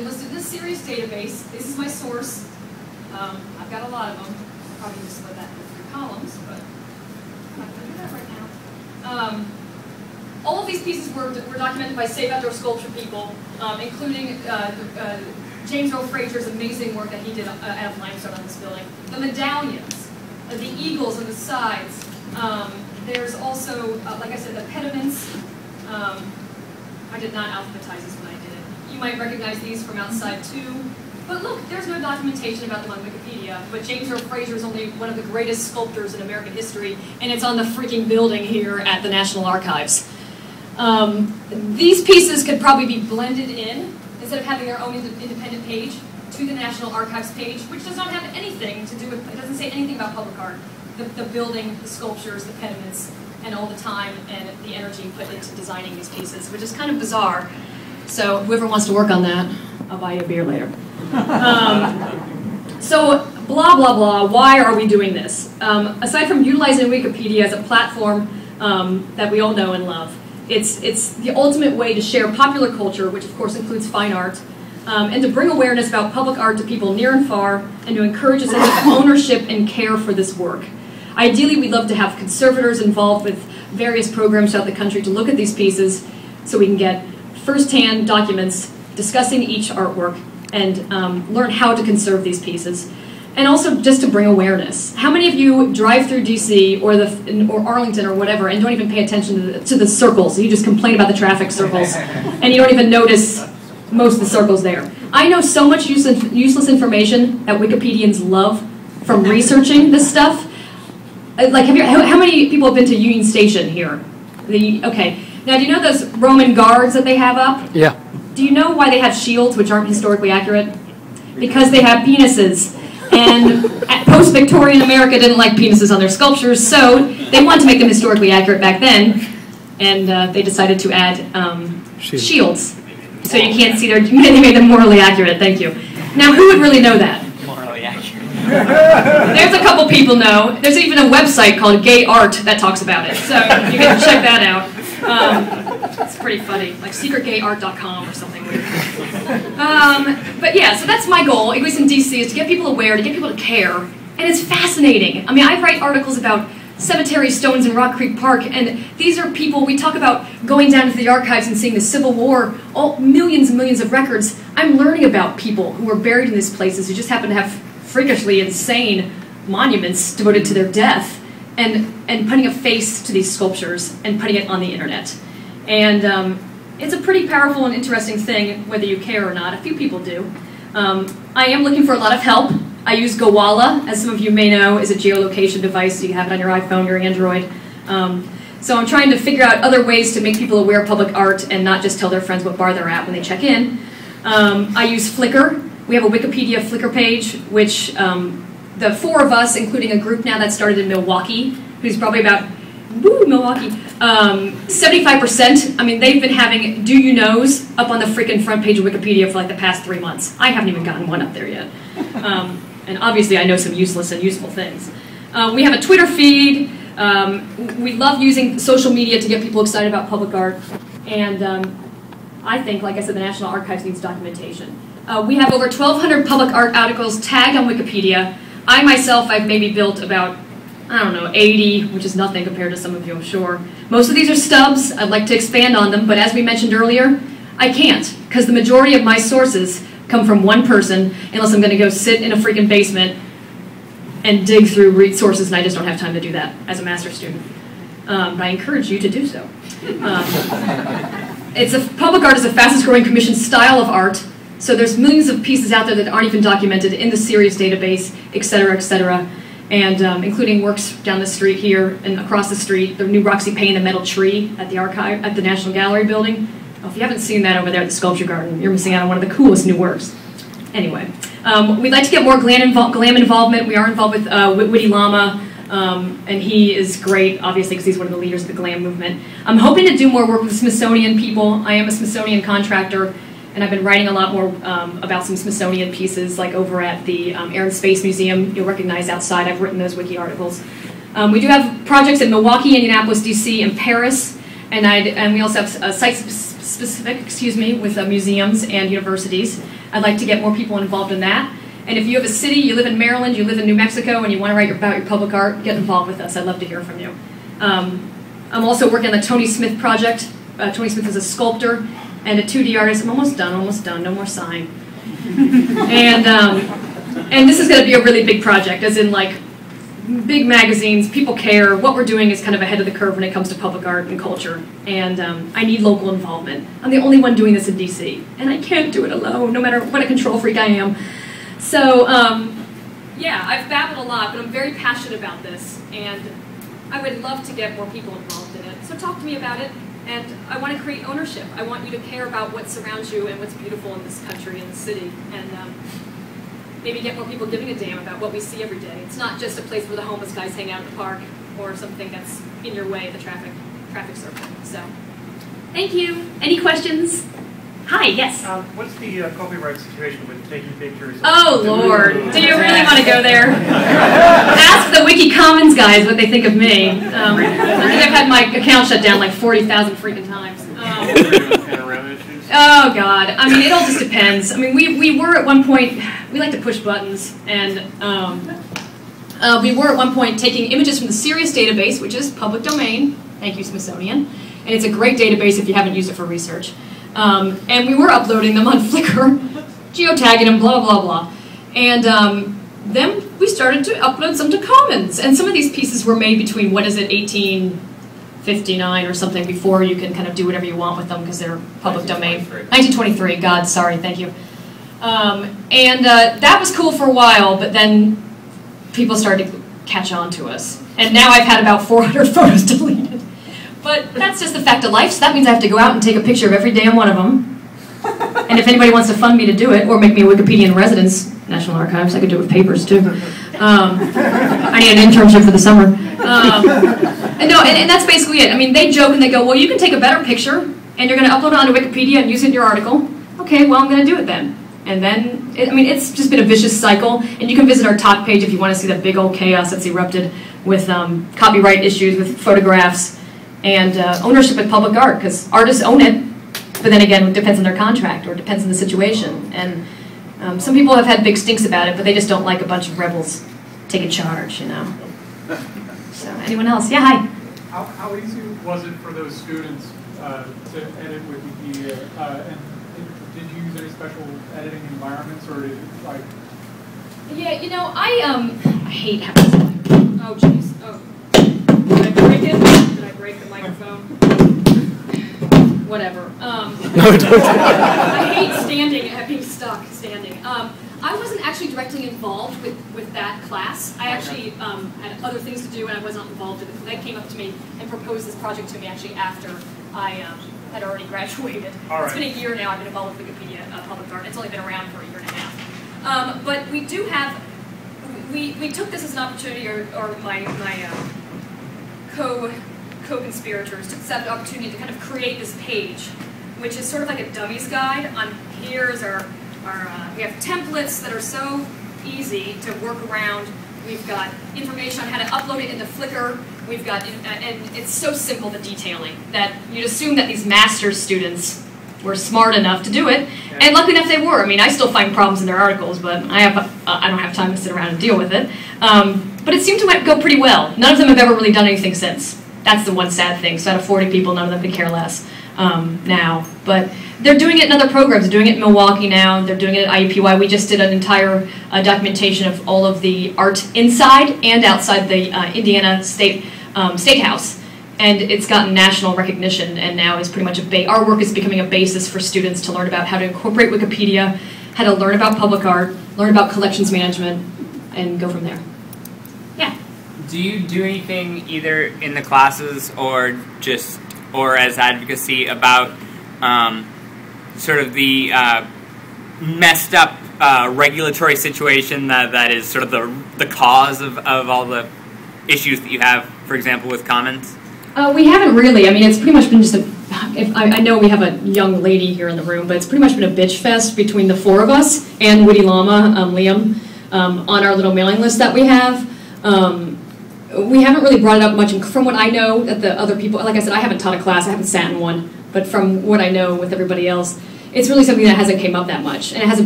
listed in this series database. This is my source. I've got a lot of them. I'll probably just split that into 3 columns, but I'm not going to do that right now. All of these pieces were documented by Save Outdoor Sculpture people, including James Earl Fraser's amazing work that he did out of limestone on this building. The medallions, the eagles on the sides. There's also, like I said, the pediments. I did not alphabetize this when I did it. You might recognize these from outside too. But look, there's no documentation about them on Wikipedia, but James Earl Fraser is only one of the greatest sculptors in American history, and it's on the freaking building here at the National Archives. These pieces could probably be blended in, instead of having their own independent page, to the National Archives page, which does not have anything to do with, it doesn't say anything about public art. The building, the sculptures, the pediments, and all the time and the energy put into designing these pieces, which is kind of bizarre. So whoever wants to work on that, I'll buy you a beer later. So blah, blah, blah, why are we doing this? Aside from utilizing Wikipedia as a platform that we all know and love, it's the ultimate way to share popular culture, which of course includes fine art, and to bring awareness about public art to people near and far, and to encourage a sense of ownership and care for this work. Ideally, we'd love to have conservators involved with various programs throughout the country to look at these pieces so we can get first-hand documents discussing each artwork and learn how to conserve these pieces. And also just to bring awareness. How many of you drive through DC or Arlington or whatever and don't even pay attention to the circles? You just complain about the traffic circles and you don't even notice most of the circles there. I know so much useless information that Wikipedians love from researching this stuff. Like, how many people have been to Union Station here? Okay. Now, do you know those Roman guards that they have up? Yeah. Do you know why they have shields, which aren't historically accurate? Because they have penises. And post-Victorian America didn't like penises on their sculptures, so they wanted to make them historically accurate back then, and they decided to add shields. So you can't see their, they made them morally accurate, thank you. Now, who would really know that? Morally accurate. There's a couple people know. There's even a website called Gay Art that talks about it, so you can check that out. It's pretty funny, like secretgayart.com or something weird. But yeah, so that's my goal, at least in DC, is to get people aware, to get people to care, and it's fascinating. I mean, I write articles about cemetery stones in Rock Creek Park, and these are people, we talk about going down to the archives and seeing the Civil War, millions and millions of records. I'm learning about people who were buried in these places who just happen to have freakishly insane monuments devoted to their death, and putting a face to these sculptures and putting it on the internet. And it's a pretty powerful and interesting thing, whether you care or not. A few people do. I am looking for a lot of help. I use Gowalla, as some of you may know, is a geolocation device. You can have it on your iPhone or Android. So I'm trying to figure out other ways to make people aware of public art and not just tell their friends what bar they're at when they check in. I use Flickr. We have a Wikipedia Flickr page, which the 4 of us, including a group now that started in Milwaukee, who's probably about, woo, Milwaukee, 75%, I mean, they've been having Do You Knows up on the freaking front page of Wikipedia for like the past 3 months. I haven't even gotten one up there yet. And obviously I know some useless and useful things. We have a Twitter feed. We love using social media to get people excited about public art. And I think, like I said, the National Archives needs documentation. We have over 1,200 public art articles tagged on Wikipedia. I myself, I've maybe built about, I don't know, 80, which is nothing compared to some of you, I'm sure. Most of these are stubs. I'd like to expand on them, but as we mentioned earlier, I can't, because the majority of my sources come from one person, unless I'm going to go sit in a freaking basement and dig through resources, and I just don't have time to do that as a master's student. But I encourage you to do so. Public art is the fastest growing commissioned style of art, so there's millions of pieces out there that aren't even documented in the series database, et cetera, and including works down the street here and across the street, the new Roxy Payne, the metal tree at the archive, at the National Gallery building. Oh, if you haven't seen that over there at the Sculpture Garden, you're missing out on one of the coolest new works. Anyway, we'd like to get more glam involvement. We are involved with Witty Llama, and he is great, obviously, because he's one of the leaders of the glam movement. I'm hoping to do more work with Smithsonian people. I am a Smithsonian contractor, and I've been writing a lot more about some Smithsonian pieces, like over at the Air and Space Museum. You'll recognize outside, I've written those wiki articles. We do have projects in Milwaukee, Indianapolis, DC, and Paris, and we also have site-specific, with museums and universities. I'd like to get more people involved in that. And if you have a city, you live in Maryland, you live in New Mexico, and you want to write about your public art, get involved with us. I'd love to hear from you. I'm also working on the Tony Smith project. Tony Smith is a sculptor and a 2D artist. I'm almost done, no more sighing. And this is going to be a really big project, as in like big magazines, people care. What we're doing is kind of ahead of the curve when it comes to public art and culture. And I need local involvement. I'm the only one doing this in DC, and I can't do it alone, no matter what a control freak I am. So, yeah, I've babbled a lot, but I'm very passionate about this, and I would love to get more people involved in it. So talk to me about it, and I want to create ownership. I want you to care about what surrounds you and what's beautiful in this country and this city, and maybe get more people giving a damn about what we see every day. It's not just a place where the homeless guys hang out at the park or something that's in your way at the traffic circle. So, thank you. Any questions? Hi, yes. What's the copyright situation with taking pictures? Oh, Lord. Do you really want to go there? Ask the WikiCommons guys what they think of me. I think I've had my account shut down like 40,000 freaking times. Oh, God. I mean, it all just depends. I mean, we were at one point, we like to push buttons, and we were at one point taking images from the Sirius database, which is public domain. Thank you, Smithsonian. And it's a great database if you haven't used it for research. And we were uploading them on Flickr, geotagging them, blah, blah, blah. And then we started to upload some to Commons. And some of these pieces were made between, what is it, 1859 or something, before you can kind of do whatever you want with them because they're public domain. 1923, God, sorry, thank you. That was cool for a while, but then people started to catch on to us. And now I've had about 400 photos deleted. But that's just the fact of life, so that means I have to go out and take a picture of every damn one of them. And if anybody wants to fund me to do it, or make me a Wikipedian residence, National Archives, I could do it with papers too. I need an internship for the summer. And that's basically it. I mean, they joke and they go, well, you can take a better picture, and you're going to upload it onto Wikipedia and use it in your article. Okay, well, I'm going to do it then. And then, I mean, it's just been a vicious cycle. And you can visit our talk page if you want to see that big old chaos that's erupted with copyright issues, with photographs, and ownership of public art, because artists own it, but then again, it depends on their contract, or it depends on the situation. And some people have had big stinks about it, but they just don't like a bunch of rebels taking charge, you know. So, anyone else? Yeah, hi. How easy was it for those students to edit Wikipedia? And did you use any special editing environments, or did it, like? Yeah, you know, I hate having. Oh, jeez. Oh, did I break it? Did I break the microphone? Whatever. I hate standing, being stuck standing. I wasn't actually directly involved with that class. I actually had other things to do, and I was not involved in it. They came up to me and proposed this project to me actually after I had already graduated. It's been a year now I've been involved with Wikipedia Public Art. It's only been around for a year and a half. But we do have, we took this as an opportunity, or my co-conspirators took that opportunity to kind of create this page, which is sort of like a dummies guide. On here's our we have templates that are so easy to work around. We've got information on how to upload it into Flickr. We've got, and it's so simple, the detailing, that you'd assume that these master's students were smart enough to do it, and luckily enough they were. I mean, I still find problems in their articles, but I don't have time to sit around and deal with it. But it seemed to go pretty well. None of them have ever really done anything since. That's the one sad thing. So out of 40 people, none of them could care less now. But they're doing it in other programs. They're doing it in Milwaukee now. They're doing it at IUPUI. We just did an entire documentation of all of the art inside and outside the Indiana State House. And it's gotten national recognition, and now is pretty much our work is becoming a basis for students to learn about how to incorporate Wikipedia, how to learn about public art, learn about collections management, and go from there. Yeah. Do you do anything either in the classes or as advocacy about sort of the messed up regulatory situation that is sort of the cause of all the issues that you have, for example, with Commons? We haven't really. I mean, it's pretty much been just I know we have a young lady here in the room, but it's pretty much been a bitch fest between the four of us and Witty Llama, Liam, on our little mailing list that we have. We haven't really brought it up much, and from what I know that the other people, like I said, I haven't taught a class, I haven't sat in one, but from what I know with everybody else, it's really something that hasn't came up that much, and it hasn't been